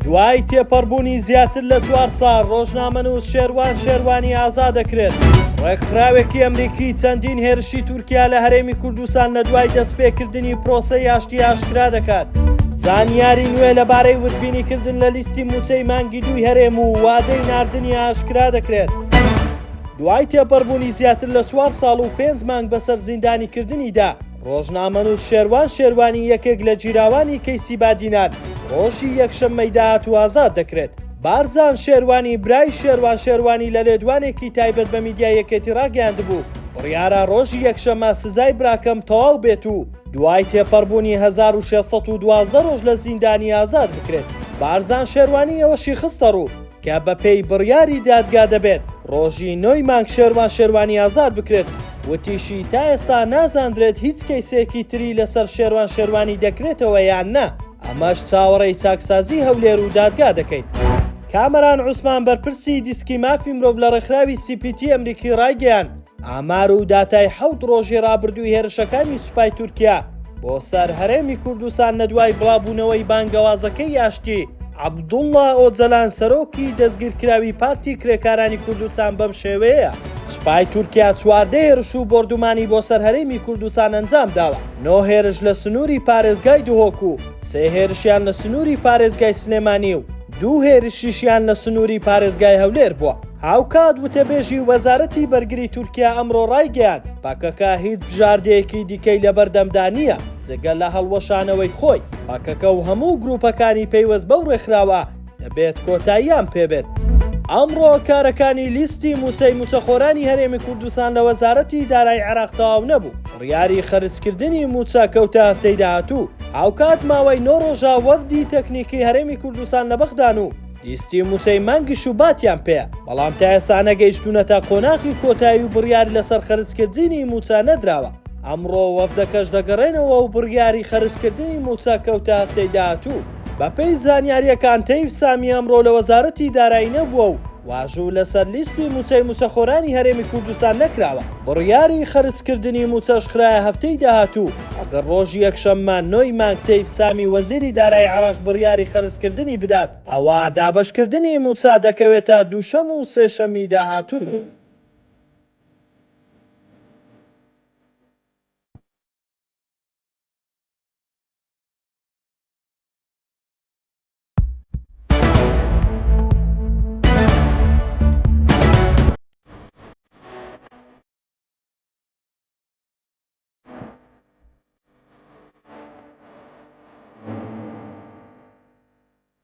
دوای تێپەڕبوونی زیاتر لە 4 ساڵ ڕۆژنامەنووس شێروان شێروانی ئازاد دەکرێت. ڕێکخراوێکی ئەمریکی چەندین هێرشی تورکیا لە هەرێمی کوردستان لە دوای دەستپێکردنی پرۆسەی ئاشتی ئاشکرا دەکات. زانیاری نوێ لەبارەی وتبینیکردن لە لیستی موچەی مانگی 2 هەرێم و وادەی ناردنی ئاشکرا دەکرێت. دوای تێپەڕبوونی زیاتر لە 4 ساڵ و 5 مانگ بەسەر زیندانیکردنیدا ڕۆژنامەنووس شێروان شێروانی یەکێک لە جیراوانی کەیسی بادینات ڕۆژی یەکشەممەی داهات و ئازاد دەکرێت. بارزان شێروانی برای شێروان شێروانی لە لێدوانێکی تایبەت بە میدیای یەکێتی ڕاگەیاندبوو بڕیارە ڕۆژی یەکشەممە سزای براکەم تەواو بێت و دوای تێپەڕبوونی 1612 ڕۆژ لە زیندانی ئازاد بکرێت. بارزان شێروانی ئەوەشی خستە ڕوو کە بە پێی بڕیاری دادگا دەبێت ڕۆژی 9 مانگ شێروان شێروانی ئازاد بکرێت. وتیشی تا ئێستا نازاندرێت هیچ کەیسێکی تری لەسەر شێروان شێروانی دەکرێتەوە یان نا. ئەمەش چاوەڕێی چاکسازی هەولێر و دادگا دەکەیت. کامەران عوسمان بەرپرسی دیسکی مافی مرۆڤ لە ڕێکخراوی CPT ئەمریکی ڕایگەیان ئامار و داتای 7 ڕۆژی ڕابردووی هێرشەکانی سوپای تورکیا بۆ سەر هەرێمی کوردستان نەدوای بڵاوبوونەوەی بانگەوازەکەی یاشتی عەبدوڵڵا ئۆجەلان سەرۆکی دەستگیرکراوی پارتی کرێکارانی کوردستان بەم شێوەیە. سوپای تورکیا 14 هێرش و بردومانی بۆ سەر هەرێمی کوردستان ئەنجام داوە. 9 هێرش لە سنووری پارێزگای دوهۆک و 3 هێرشیان لە سنووری پارێزگای سلێمانی و 2 هێرشیشیان لە سنووری پارێزگای هەولێر بووە. هاوکات وتەبێژی وەزارەتی بەرگری تورکیا ئەمڕۆ ڕایگەیاند پاکەکە هیچ بژاردەیەکی دیکەی لە بەردەمدانیە جگەل لە هەڵوەشانەوەی خۆی. پاکەکە و هەموو گروپەکانی پەیوەست بەو ڕێکخراوە دەبێت کۆتاییان پێبێت. ئەمڕۆ کارەکانی لیستی موچەی موچەخۆرانی هەرێمی کوردستان لە وەزارەتی دارایی عێراق تەواو نەبوو. بڕیاری خەرجکردنی موچە کەوتە هەفتەی داهاتوو. هاوکات ماوەی 9 ڕۆژە وەفدی تەکنیکی هەرێمی کوردستان لە بەغدان و لیستی موچەی مانگی شوباتیان پێە، بەڵام تا ئێستا نەگەیشتوونەتە قۆناغی کۆتایی و بڕیاری لەسەر خەرجکردنی موچە نەدراوە. ئەمڕۆ وەفدەکەش دەگەڕێنەوە و بڕیاری خەرجکردنی موچە کەوتە هەفتەی داهاتوو. بەپێی زانیاریەکان تەیف سامی ئەمڕۆ لە وەزارەتی دارایی نەبووە و واژوو لەسەر لیستی موچەی موچەخۆرانی هەرێمی کوردستان نەکراوە. بڕیاری خەرجکردنی موچەش خرایە هەفتەی داهاتوو. ئەگەر ڕۆژی یەکشەممە 9 مانگ تەیف سامی وەزیری دارایی عێراق بڕیاری خەرجکردنی بدات ئەوە دابەشکردنی موچە دەکەوێتە دووشەم و سێشەمی داهاتوو.